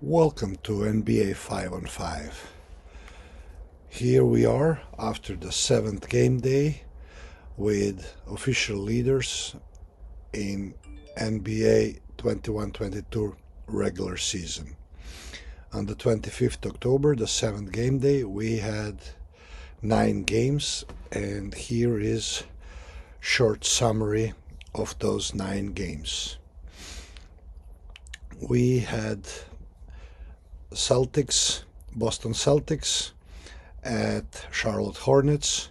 Welcome to NBA 5 on 5. Here we are after the 7th game day with official leaders in NBA 21-22 regular season. On the 25th October, the 7th game day, we had 9 games, and here is short summary of those 9 games. We had Boston Celtics at Charlotte Hornets,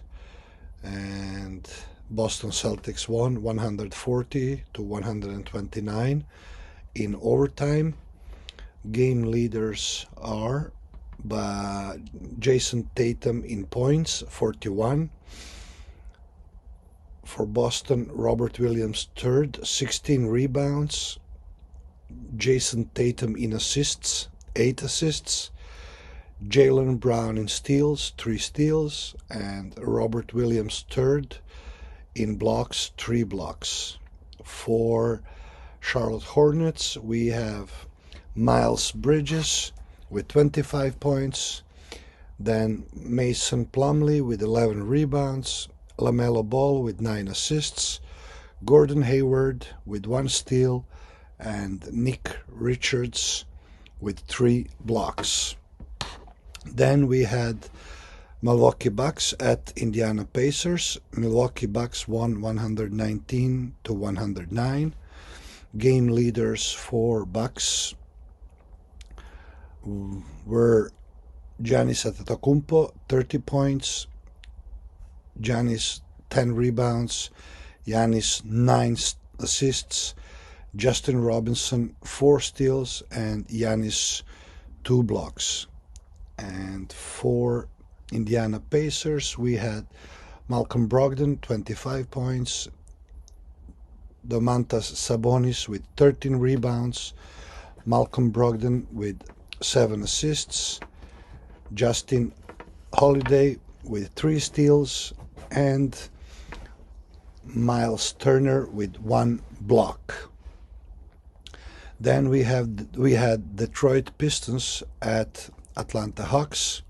and Boston Celtics won 140-129 in overtime. Game leaders are Jason Tatum in points, 41. For Boston, Robert Williams third, 16 rebounds. Jason Tatum in assists, 8 assists. Jaylen Brown in steals, 3 steals. And Robert Williams third in blocks, 3 blocks. For Charlotte Hornets, we have Miles Bridges with 25 points. Then Mason Plumlee with 11 rebounds. LaMelo Ball with 9 assists. Gordon Hayward with 1 steal. And Nick Richards with 3 blocks. Then we had Milwaukee Bucks at Indiana Pacers. Milwaukee Bucks won 119-109. Game leaders for Bucks were Giannis Antetokounmpo, 30 points. Giannis, 10 rebounds. Giannis, 9 assists. Justin Robinson, 4 steals, and Giannis, 2 blocks. And for Indiana Pacers, we had Malcolm Brogdon, 25 points. Domantas Sabonis with 13 rebounds. Malcolm Brogdon with 7 assists. Justin Holiday with 3 steals. And Miles Turner with 1 block. Then we had Detroit Pistons at Atlanta Hawks,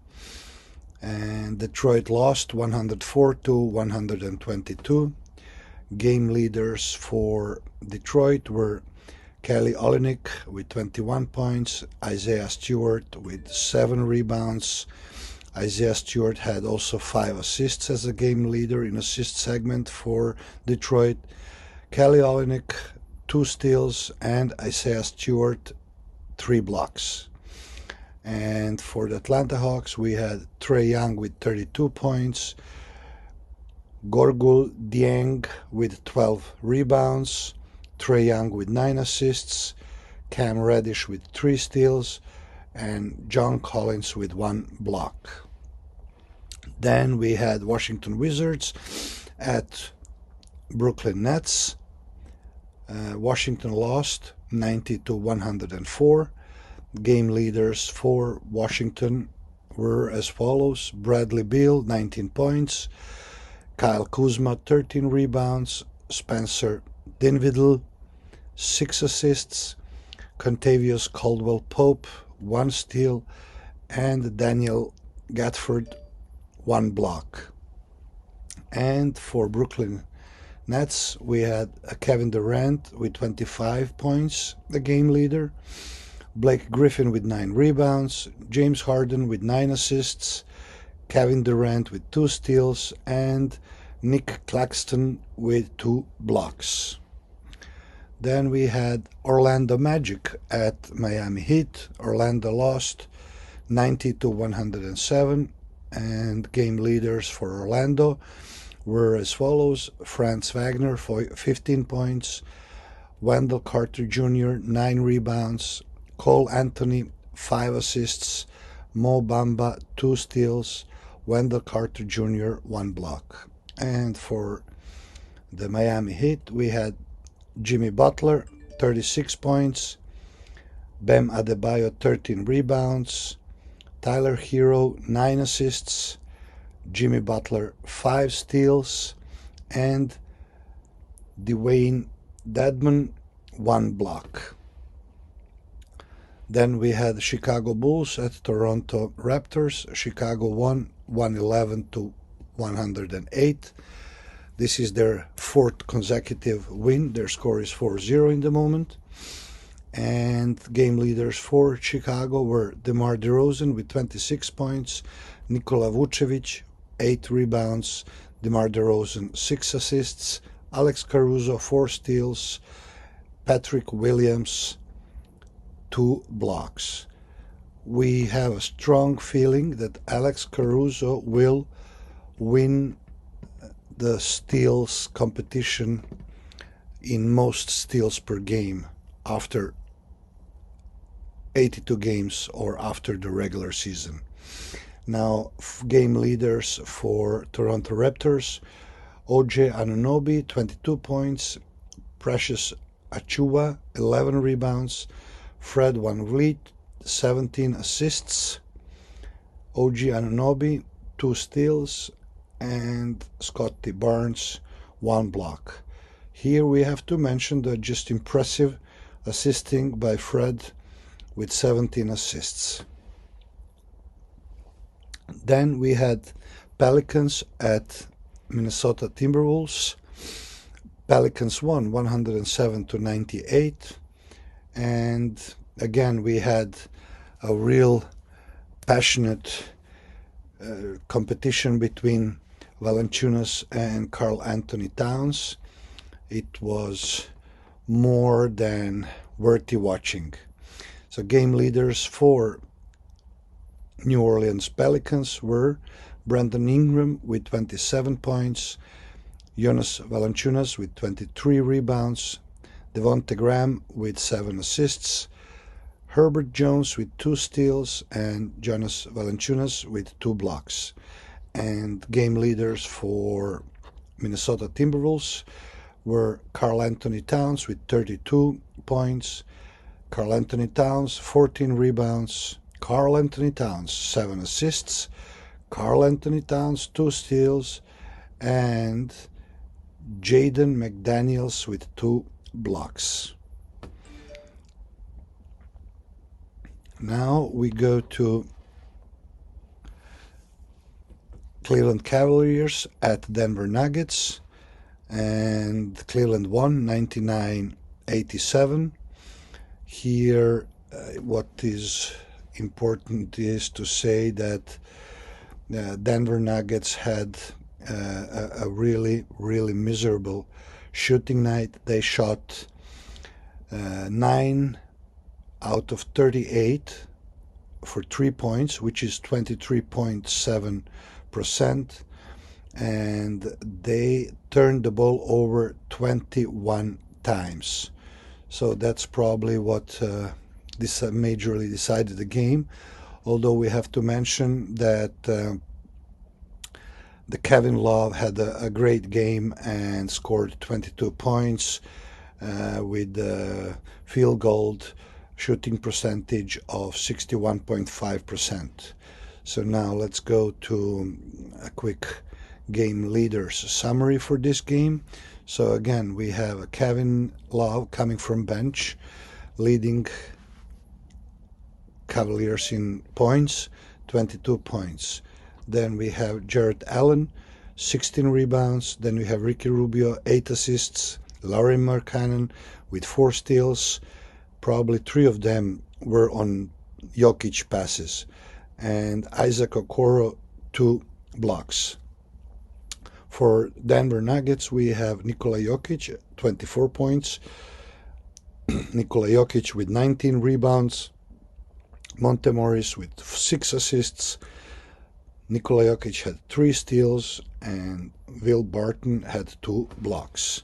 and Detroit lost 104-122. Game leaders for Detroit were Kelly Olynyk with 21 points, Isaiah Stewart with 7 rebounds. Isaiah Stewart had also 5 assists as a game leader in assist segment for Detroit. Kelly Olynyk, 2 steals, and Isaiah Stewart, 3 blocks. And for the Atlanta Hawks, we had Trae Young with 32 points, Gorgul Dieng with 12 rebounds, Trae Young with 9 assists, Cam Reddish with 3 steals, and John Collins with 1 block. Then we had Washington Wizards at Brooklyn Nets. Washington lost 90-104. Game leaders for Washington were as follows: Bradley Beal, 19 points. Kyle Kuzma, 13 rebounds. Spencer Dinwiddie, 6 assists. Contavious Caldwell-Pope, 1 steal. And Daniel Gatford, 1 block. And for Brooklyn Nets, we had Kevin Durant with 25 points, the game leader. Blake Griffin with 9 rebounds. James Harden with 9 assists. Kevin Durant with 2 steals. And Nick Claxton with 2 blocks. Then we had Orlando Magic at Miami Heat. Orlando lost 90-107. And game leaders for Orlando were as follows: Franz Wagner, 15 points. Wendell Carter Jr., 9 rebounds. Cole Anthony, 5 assists. Mo Bamba, 2 steals. Wendell Carter Jr., 1 block. And for the Miami Heat, we had Jimmy Butler, 36 points. Bam Adebayo, 13 rebounds. Tyler Hero, 9 assists. Jimmy Butler, 5 steals. And Dwayne Dedmon, 1 block. Then we had Chicago Bulls at Toronto Raptors. Chicago won 111 to 108. This is their fourth consecutive win. Their score is 4-0 in the moment. And game leaders for Chicago were DeMar DeRozan with 26 points, Nikola Vucevic 8 rebounds, DeMar DeRozan 6 assists, Alex Caruso 4 steals, Patrick Williams 2 blocks. We have a strong feeling that Alex Caruso will win the steals competition in most steals per game after 82 games or after the regular season. Now, game leaders for Toronto Raptors: OJ Anunoby 22 points, Precious Achiuwa 11 rebounds, Fred VanVleet 17 assists, OG Anunoby 2 steals, and Scotty Barnes 1 block. Here we have to mention the just impressive assisting by Fred with 17 assists. Then we had Pelicans at Minnesota Timberwolves. Pelicans won 107 to 98, and again we had a real passionate competition between Valanciunas and Karl Anthony Towns. It was more than worthy watching. So game leaders for New Orleans Pelicans were Brandon Ingram with 27 points, Jonas Valanciunas with 23 rebounds, Devonte Graham with 7 assists, Herbert Jones with 2 steals, and Jonas Valanciunas with 2 blocks. And game leaders for Minnesota Timberwolves were Karl Anthony Towns with 32 points, Karl Anthony Towns 14 rebounds, Karl Anthony Towns 7 assists, Karl Anthony Towns 2 steals, and Jaden McDaniels with 2 blocks. Now we go to Cleveland Cavaliers at Denver Nuggets, and Cleveland won 99-87. Here what is important is to say that Denver Nuggets had a really miserable shooting night. They shot 9 out of 38 for 3 points, which is 23.7%, and they turned the ball over 21 times. So that's probably what this majorly decided the game. Although we have to mention that the Kevin Love had a great game and scored 22 points with a field goal shooting percentage of 61.5%. So now let's go to a quick game leaders summary for this game. So again, we have a Kevin Love coming from bench, leading Cavaliers in points, 22 points. Then we have Jarrett Allen, 16 rebounds. Then we have Ricky Rubio, 8 assists. Lauri Markkanen with 4 steals. Probably 3 of them were on Jokic passes. And Isaac Okoro, 2 blocks. For Denver Nuggets, we have Nikola Jokic, 24 points. Nikola Jokic with 19 rebounds. Monte Morris with 6 assists. Nikola Jokic had 3 steals, and Will Barton had 2 blocks.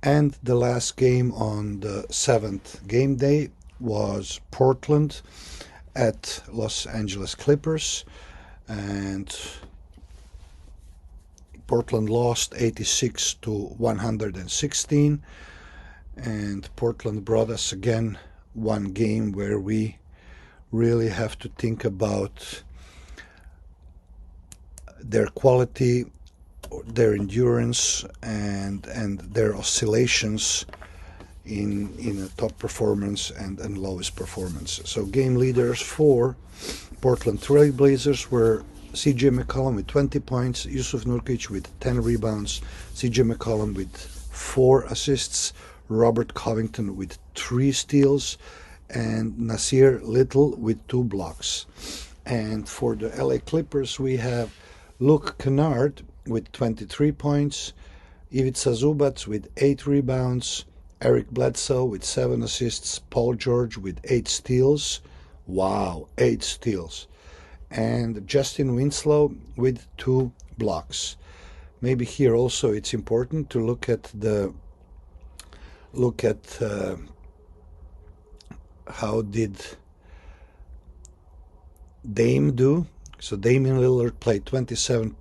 And the last game on the 7th game day was Portland at Los Angeles Clippers, and Portland lost 86 to 116, and Portland brought us again one game where we really have to think about their quality, their endurance, and their oscillations in a top performance and lowest performance. So game leaders for Portland Trail Blazers were CJ McCollum with 20 points, Yusuf Nurkic with 10 rebounds, CJ McCollum with 4 assists, Robert Covington with 3 steals, and Nasir Little with 2 blocks. And for the LA Clippers, we have Luke Kennard with 23 points, Ivica Zubac with 8 rebounds, Eric Bledsoe with 7 assists, Paul George with 8 steals. Wow, 8 steals. And Justin Winslow with 2 blocks. Maybe here also it's important to look at how did Dame do. So Damian Lillard played 27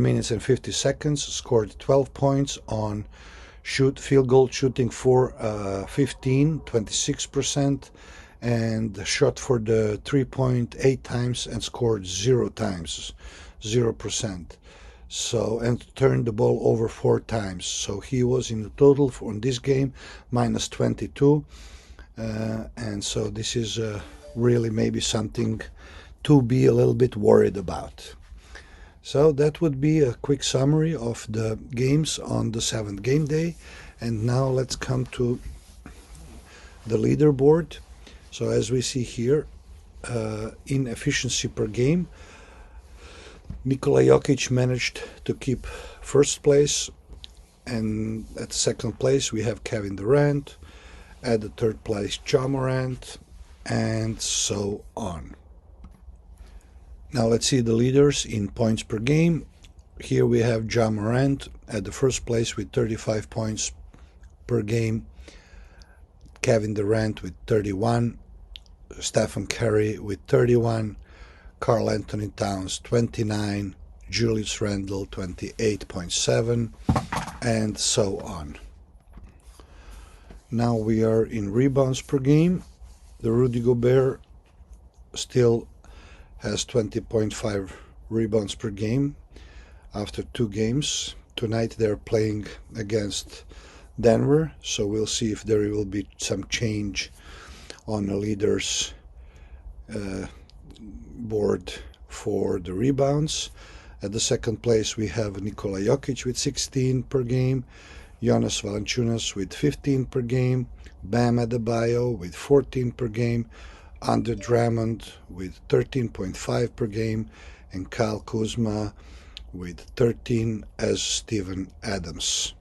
minutes and 50 seconds, scored 12 points on field goal shooting for 26%, and shot for the 3.8 times and scored 0 times, 0%. So, and turned the ball over 4 times. So he was in the total on this game minus 22. And so this is really maybe something to be a little bit worried about. So that would be a quick summary of the games on the 7th game day. And now let's come to the leaderboard. So as we see here, in efficiency per game, Nikola Jokic managed to keep first place, and at second place we have Kevin Durant, at the third place Ja Morant, and so on. Now let's see the leaders in points per game. Here we have Ja Morant at the first place with 35 points per game, Kevin Durant with 31, Stephen Curry with 31, Karl Anthony Towns 29, Julius Randle 28.7, and so on. Now we are in rebounds per game. The Rudy Gobert still has 20.5 rebounds per game after 2 games. Tonight they're playing against Denver, so we'll see if there will be some change on the leaders board for the rebounds. At the second place we have Nikola Jokic with 16 per game, Jonas Valanciunas with 15 per game, Bam Adebayo with 14 per game, Andre Drummond with 13.5 per game, and Kyle Kuzma with 13 as Steven Adams.